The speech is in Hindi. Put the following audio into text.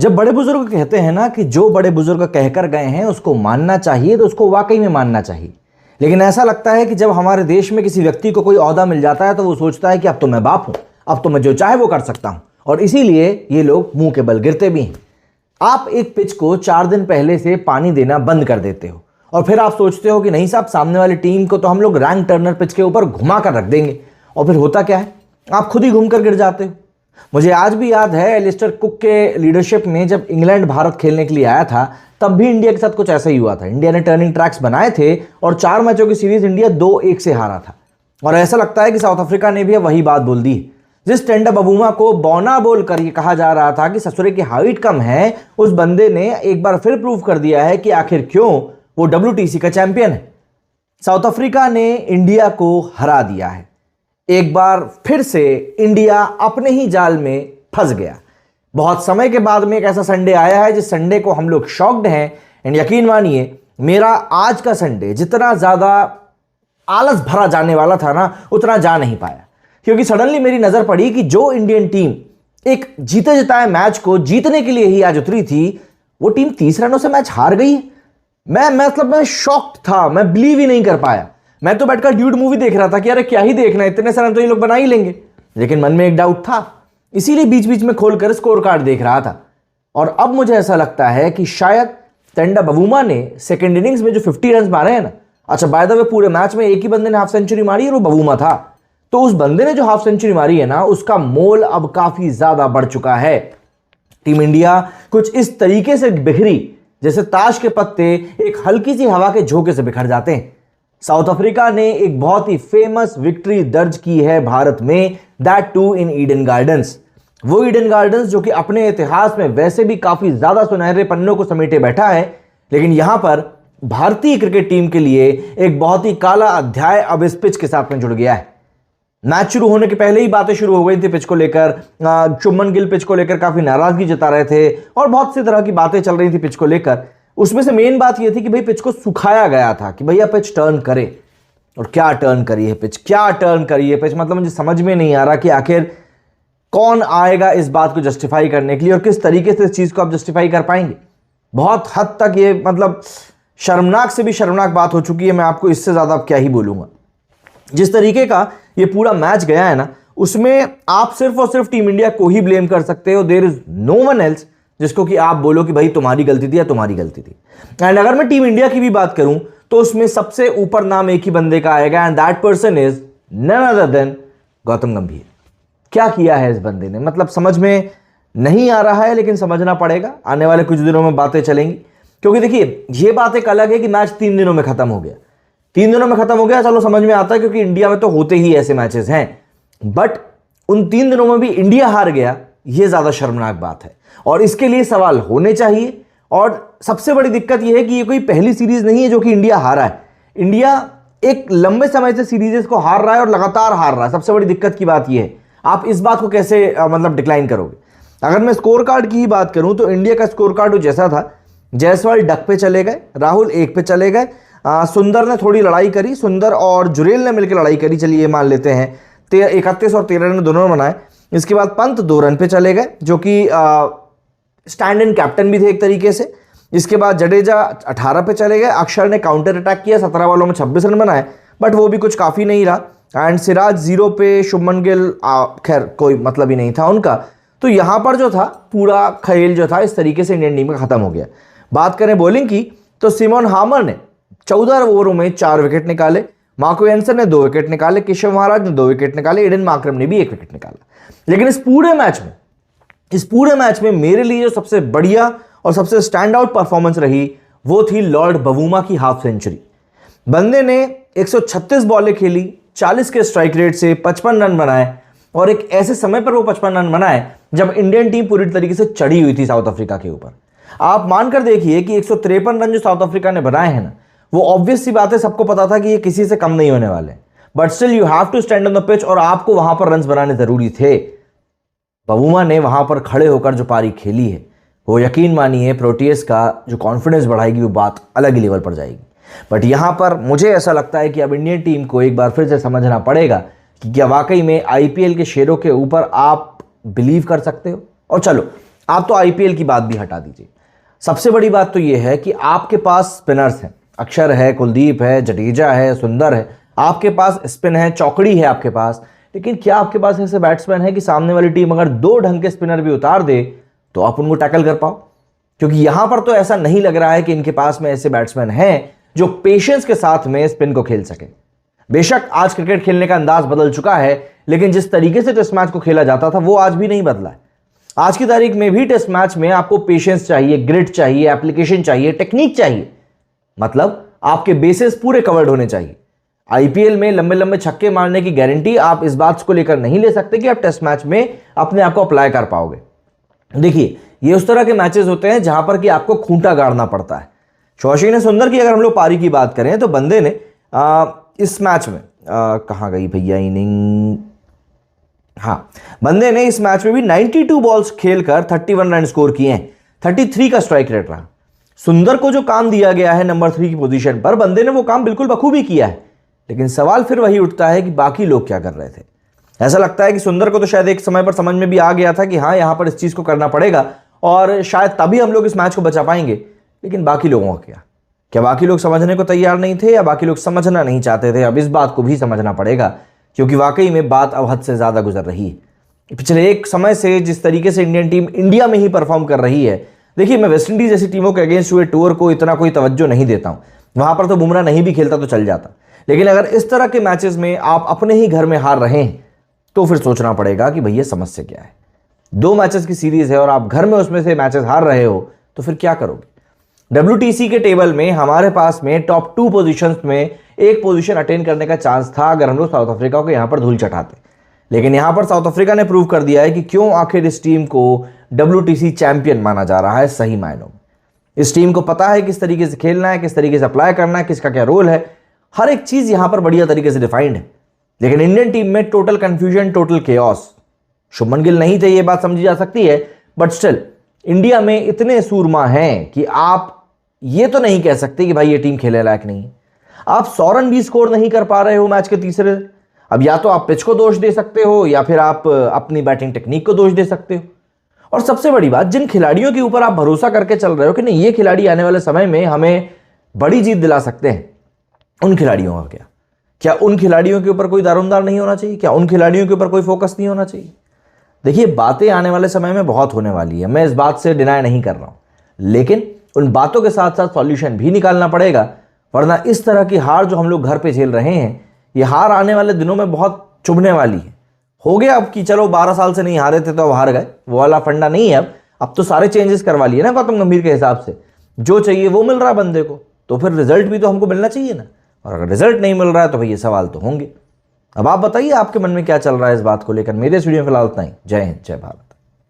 जब बड़े बुजुर्ग कहते हैं ना कि जो बड़े बुजुर्ग कहकर गए हैं उसको मानना चाहिए, तो उसको वाकई में मानना चाहिए। लेकिन ऐसा लगता है कि जब हमारे देश में किसी व्यक्ति को कोई ओहदा मिल जाता है तो वो सोचता है कि अब तो मैं बाप हूं, अब तो मैं जो चाहे वो कर सकता हूं, और इसीलिए ये लोग मुंह के बल गिरते भी हैं। आप एक पिच को 4 दिन पहले से पानी देना बंद कर देते हो और फिर आप सोचते हो कि नहीं साहब, सामने वाली टीम को तो हम लोग रैंक टर्नर पिच के ऊपर घुमा कर रख देंगे, और फिर होता क्या है, आप खुद ही घूमकर गिर जाते हो। मुझे आज भी याद है एलिस्टर कुक के लीडरशिप में जब इंग्लैंड भारत खेलने के लिए आया था, तब भी इंडिया के साथ कुछ ऐसा ही हुआ था। इंडिया ने टर्निंग ट्रैक्स बनाए थे और 4 मैचों की सीरीज इंडिया 2-1 से हारा था। और ऐसा लगता है कि साउथ अफ्रीका ने भी वही बात बोल दी। जिस टेंडा बबूमा को बौना बोल कर ये कहा जा रहा था कि ससुरे की हाइट कम है, उस बंदे ने एक बार फिर प्रूव कर दिया है कि आखिर क्यों वो WTC का चैंपियन है। साउथ अफ्रीका ने इंडिया को हरा दिया है। एक बार फिर से इंडिया अपने ही जाल में फंस गया। बहुत समय के बाद में एक ऐसा संडे आया है जिस संडे को हम लोग शॉक्ड हैं। एंड यकीन मानिए, मेरा आज का संडे जितना ज्यादा आलस भरा जाने वाला था ना, उतना जा नहीं पाया, क्योंकि सडनली मेरी नजर पड़ी कि जो इंडियन टीम एक जीते जिताए मैच को जीतने के लिए ही आज उतरी थी, वो टीम 30 रनों से मैच हार गई है। मैं शॉक्ड था, मैं बिलीव ही नहीं कर पाया। मैं तो बैठकर ड्यूड मूवी देख रहा था कि अरे क्या ही देखना, इतने सारे रन तो ये लोग बना ही लेंगे। लेकिन मन में एक डाउट था, इसीलिए बीच बीच में खोलकर स्कोर कार्ड देख रहा था। और अब मुझे ऐसा लगता है कि शायद टेंडा बबूमा ने सेकंड इनिंग्स में जो 50 रन मारे हैं ना, अच्छा बाय द वे पूरे मैच में एक ही बंदे ने हाफ सेंचुरी मारी और वो बबूमा था। तो उस बंदे ने जो हाफ सेंचुरी मारी है ना, उसका मोल अब काफी ज्यादा बढ़ चुका है। टीम इंडिया कुछ इस तरीके से बिखरी जैसे ताश के पत्ते एक हल्की सी हवा के झोंके से बिखर जाते हैं। साउथ अफ्रीका ने एक बहुत ही फेमस विक्ट्री दर्ज की है भारत में, that too in Eden Gardens. वो ईडन गार्डन्स जो कि अपने इतिहास में वैसे भी काफी ज्यादा सुनहरे पन्नों को समेटे बैठा है, लेकिन यहां पर भारतीय क्रिकेट टीम के लिए एक बहुत ही काला अध्याय अब इस पिच के साथ में जुड़ गया है। मैच शुरू होने के पहले ही बातें शुरू हो गई थी पिच को लेकर। शुभमन गिल पिच को लेकर काफी नाराजगी जता रहे थे और बहुत सी तरह की बातें चल रही थी पिच को लेकर। उसमें से मेन बात यह थी कि भाई पिच को सुखाया गया था कि भैया पिच टर्न करे, और क्या टर्न करी है पिच, क्या टर्न करी है पिच। मतलब मुझे समझ में नहीं आ रहा कि आखिर कौन आएगा इस बात को जस्टिफाई करने के लिए और किस तरीके से इस चीज को आप जस्टिफाई कर पाएंगे। बहुत हद तक ये मतलब शर्मनाक से भी शर्मनाक बात हो चुकी है। मैं आपको इससे ज्यादा अब क्या ही बोलूंगा। जिस तरीके का ये पूरा मैच गया है ना, उसमें आप सिर्फ और सिर्फ टीम इंडिया को ही ब्लेम कर सकते हो। There is no one else जिसको कि आप बोलो कि भाई तुम्हारी गलती थी या तुम्हारी गलती थी। एंड अगर मैं टीम इंडिया की भी बात करूं तो उसमें सबसे ऊपर नाम एक ही बंदे का आएगा, and that person is none other than Gautam Gambhir. क्या किया है इस बंदे ने, मतलब समझ में नहीं आ रहा है, लेकिन समझना पड़ेगा। आने वाले कुछ दिनों में बातें चलेंगी, क्योंकि देखिए ये बात एक अलग है कि मैच 3 दिनों में खत्म हो गया। 3 दिनों में खत्म हो गया, चलो समझ में आता है, क्योंकि इंडिया में तो होते ही ऐसे मैचेस हैं। बट उन 3 दिनों में भी इंडिया हार गया, यह ज्यादा शर्मनाक बात है और इसके लिए सवाल होने चाहिए। और सबसे बड़ी दिक्कत यह है कि ये कोई पहली सीरीज नहीं है जो कि इंडिया हारा है। इंडिया एक लंबे समय से सीरीजेस को हार रहा है और लगातार हार रहा है। सबसे बड़ी दिक्कत की बात यह है, आप इस बात को कैसे मतलब डिक्लाइन करोगे। अगर मैं स्कोर कार्ड की ही बात करूं तो इंडिया का स्कोर कार्ड जैसा था, जायसवाल डक पे चले गए, राहुल 1 पे चले गए, सुंदर ने थोड़ी लड़ाई करी, सुंदर और जुरेल ने मिलकर लड़ाई करी, चलिए ये मान लेते हैं 31 और 13 रन दोनों बनाए। इसके बाद पंत 2 रन पे चले गए, जो कि स्टैंड इन कैप्टन भी थे एक तरीके से। इसके बाद जडेजा 18 पे चले गए, अक्षर ने काउंटर अटैक किया, 17 बॉलों में 26 रन बनाए, बट वो भी कुछ काफ़ी नहीं रहा। एंड सिराज 0 पे, शुभमन गिल खैर कोई मतलब ही नहीं था उनका। तो यहाँ पर जो था पूरा खेल जो था इस तरीके से इंडियन टीम का खत्म हो गया। बात करें बॉलिंग की तो सिमोन हार्मर ने 14 ओवरों में 4 विकेट निकाले, मार्को एंसन ने 2 विकेट निकाले, केशव महाराज ने 2 विकेट निकाले, एडन मार्करम ने भी 1 विकेट निकाला। लेकिन इस पूरे मैच में मेरे लिए जो सबसे बढ़िया और सबसे स्टैंड आउट परफॉर्मेंस रही वो थी लॉर्ड बबूमा की हाफ सेंचुरी। बंदे ने 136 बॉलें खेली, 40 के स्ट्राइक रेट से 55 रन बनाए, और एक ऐसे समय पर वो 55 रन बनाए जब इंडियन टीम पूरी तरीके से चढ़ी हुई थी साउथ अफ्रीका के ऊपर। आप मानकर देखिए कि 153 रन जो साउथ अफ्रीका ने बनाए हैं ना, वो ऑब्वियस सी बात है, सबको पता था कि ये किसी से कम नहीं होने वाले, but still you have to stand on the pitch और आपको वहां पर रन बनाने जरूरी थे। बबूमा ने वहां पर खड़े होकर जो पारी खेली है, वो यकीन मानिए प्रोटियस का जो कॉन्फिडेंस बढ़ाएगी, वो बात अलग ही लेवल पर जाएगी। बट यहां पर मुझे ऐसा लगता है कि अब इंडियन टीम को एक बार फिर से समझना पड़ेगा कि क्या वाकई में आईपीएल के शेरों के ऊपर आप बिलीव कर सकते हो। और चलो आप तो आईपीएल की बात भी हटा दीजिए, सबसे बड़ी बात तो यह है कि आपके पास स्पिनर्स हैं, अक्षर है, कुलदीप है, जडेजा है, सुंदर है, आपके पास स्पिन है, चौकड़ी है आपके पास, लेकिन क्या आपके पास ऐसे बैट्समैन है कि सामने वाली टीम अगर 2 ढंग के स्पिनर भी उतार दे तो आप उनको टैकल कर पाओ? क्योंकि यहां पर तो ऐसा नहीं लग रहा है कि इनके पास में ऐसे बैट्समैन हैं जो पेशेंस के साथ में स्पिन को खेल सके। बेशक आज क्रिकेट खेलने का अंदाज बदल चुका है, लेकिन जिस तरीके से टेस्ट मैच को खेला जाता था वो आज भी नहीं बदला है। आज की तारीख में भी टेस्ट मैच में आपको पेशेंस चाहिए, ग्रिट चाहिए, एप्लीकेशन चाहिए, टेक्निक चाहिए, मतलब आपके बेसिस पूरे कवर्ड होने चाहिए। आईपीएल में लंबे लंबे छक्के मारने की गारंटी आप इस बात को लेकर नहीं ले सकते कि आप टेस्ट मैच में अपने आप को अप्लाई कर पाओगे। देखिए, ये उस तरह के मैचेस होते हैं जहां पर कि आपको खूंटा गाड़ना पड़ता है। शौशी सुंदर की अगर हम लोग पारी की बात करें तो बंदे ने इस मैच में कहां गई भैया इनिंग, हाँ, बंदे ने इस मैच में भी 92 बॉल्स खेलकर 31 रन स्कोर किए हैं, 33 का स्ट्राइक रेट रहा। सुंदर को जो काम दिया गया है नंबर 3 की पोजीशन पर, बंदे ने वो काम बिल्कुल बखूबी किया है, लेकिन सवाल फिर वही उठता है कि बाकी लोग क्या कर रहे थे। ऐसा लगता है कि सुंदर को तो शायद एक समय पर समझ में भी आ गया था कि हाँ, यहां पर इस चीज को करना पड़ेगा और शायद तभी हम लोग इस मैच को बचा पाएंगे, लेकिन बाकी लोगों का क्या बाकी लोग समझने को तैयार नहीं थे या बाकी लोग समझना नहीं चाहते थे? अब इस बात को भी समझना पड़ेगा, क्योंकि वाकई में बात अब हद से ज्यादा गुजर रही है। पिछले एक समय से जिस तरीके से इंडियन टीम इंडिया में ही परफॉर्म कर रही है, देखिए मैं वेस्ट इंडीज जैसी टीमों के अगेंस्ट हुए टूर को इतना कोई तवज्जो नहीं देता हूं, वहां पर तो बुमराह नहीं भी खेलता तो चल जाता, लेकिन अगर इस तरह के मैचेस में आप अपने ही घर में हार रहे हैं तो फिर सोचना पड़ेगा कि भैया समस्या क्या है। 2 मैचेस की सीरीज है और आप घर में उसमें से मैचेस हार रहे हो तो फिर क्या करोगे? WTC के टेबल में हमारे पास में टॉप 2 पोजीशंस में एक पोजीशन अटेन करने का चांस था अगर हम लोग साउथ अफ्रीका को यहां पर धूल चटाते, लेकिन यहां पर साउथ अफ्रीका ने प्रूव कर दिया है कि क्यों आखिर इस टीम को WTC चैंपियन माना जा रहा है सही मायनों में। इस टीम को पता है किस तरीके से खेलना है, किस तरीके से अप्लाई करना है, किसका क्या रोल है, हर एक चीज यहां पर बढ़िया तरीके से डिफाइंड है। लेकिन इंडियन टीम में total confusion, total chaos. Shubman Gill नहीं थे, ये बात समझी जा सकती है, बट स्टिल इंडिया में इतने सूरमा हैं कि आप ये तो नहीं कह सकते कि भाई ये टीम खेलने लायक नहीं है। आप 100 रन भी स्कोर नहीं कर पा रहे हो मैच के तीसरे। अब या तो आप पिच को दोष दे सकते हो या फिर आप अपनी बैटिंग टेक्निक को दोष दे सकते हो। और सबसे बड़ी बात, जिन खिलाड़ियों के ऊपर आप भरोसा करके चल रहे हो कि नहीं ये खिलाड़ी आने वाले समय में हमें बड़ी जीत दिला सकते हैं, उन खिलाड़ियों का क्या उन खिलाड़ियों के ऊपर कोई दारोमदार नहीं होना चाहिए? क्या उन खिलाड़ियों के ऊपर कोई फोकस नहीं होना चाहिए? देखिए, बातें आने वाले समय में बहुत होने वाली है, मैं इस बात से डिनाई नहीं कर रहा हूं, लेकिन उन बातों के साथ साथ सॉल्यूशन भी निकालना पड़ेगा, वरना इस तरह की हार जो हम लोग घर पे झेल रहे हैं, ये हार आने वाले दिनों में बहुत चुभने वाली है। हो गया अब कि चलो 12 साल से नहीं हारे थे तो अब हार गए, वो वाला फंडा नहीं है। अब तो सारे चेंजेस करवा लिए ना गौतम गंभीर के हिसाब से, जो चाहिए वो मिल रहा है बंदे को, तो फिर रिजल्ट भी तो हमको मिलना चाहिए ना। और अगर रिजल्ट नहीं मिल रहा है तो भाई ये सवाल तो होंगे। अब आप बताइए आपके मन में क्या चल रहा है इस बात को लेकर। मेरे इस वीडियो में फिलहाल इतना ही। जय हिंद, जय भारत।